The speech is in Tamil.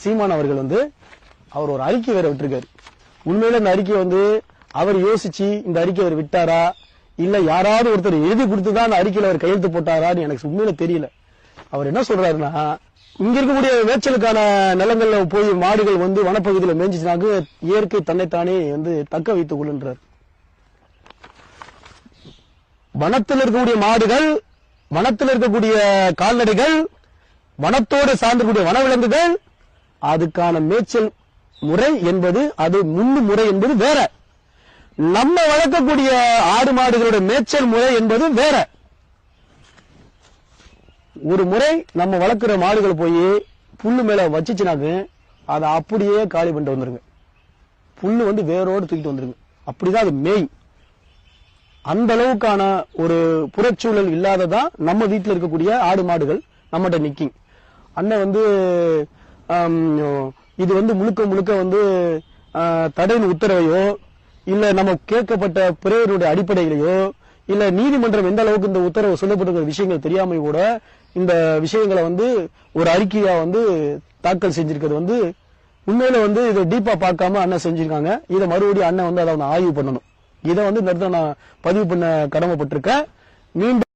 சீமான் அவர்கள் அவர் ஒரு அறிக்கை வேற விட்டுருக்காரு. உண்மையில இந்த அறிக்கை அவர் யோசிச்சு இந்த அறிக்கை அவர் விட்டாரா இல்ல யாராவது ஒருத்தர் எழுதி கொடுத்துதான் அந்த அறிக்கையில அவர் கையெழுத்து போட்டாரான்னு எனக்கு உண்மையில தெரியல. அவர் என்ன சொல்றாருன்னா, இங்க இருக்கக்கூடிய மேய்ச்சலுக்கான நிலங்கள்ல போய் மாடுகள் வனப்பகுதியில் மேய்ஞ்சிச்சுனாக்க இயற்கை தன்னைத்தானே தக்க வைத்துக் கொள்ளுன்றார். வனத்தில் இருக்கக்கூடிய மாடுகள், வனத்தில் இருக்கக்கூடிய கால்நடைகள், வனத்தோடு சார்ந்தக்கூடிய வனவிலங்குகள், அதுக்கான மேய்ச்சல் முறை என்பது அது முன்னு முறை என்பது வேற. நம்ம வளர்க்கக்கூடிய ஆடு மாடுகளுடைய மேய்ச்சல் முறை என்பது வேற. ஒரு முறை நம்ம வளர்க்கிற மாடுகள் போய் புல்லு மேல வச்சுச்சுனாக்க அதை அப்படியே காலி பண்ணிட்டு வந்துருங்க. புல்லு வேரோடு தூக்கிட்டு வந்துருங்க. அப்படிதான் அது மேய். அந்த அளவுக்கான ஒரு புறச்சூழல் இல்லாததான் நம்ம வீட்டில் இருக்கக்கூடிய ஆடு மாடுகள் நம்மகிட்ட நிக்கிங். அண்ணன் இது முழுக்க முழுக்க தடையின் உத்தரவையோ இல்ல நம்ம கேட்கப்பட்ட பிறருடைய அடிப்படையிலேயோ இல்ல நீதிமன்றம் எந்த அளவுக்கு இந்த உத்தரவு சொல்லப்பட்டிருக்கிற விஷயங்கள் தெரியாம கூட இந்த விஷயங்களை ஒரு அறிக்கையா தாக்கல் செஞ்சிருக்கிறது உண்மையில இதை டீப்பா பார்க்காம அண்ணன் செஞ்சிருக்காங்க. இதை மறுபடியும் அண்ணன் அதை ஆய்வு பண்ணணும். இதை இந்த இடத்துல நான் பதிவு பண்ண கடமைப்பட்டிருக்கேன். மீண்டும்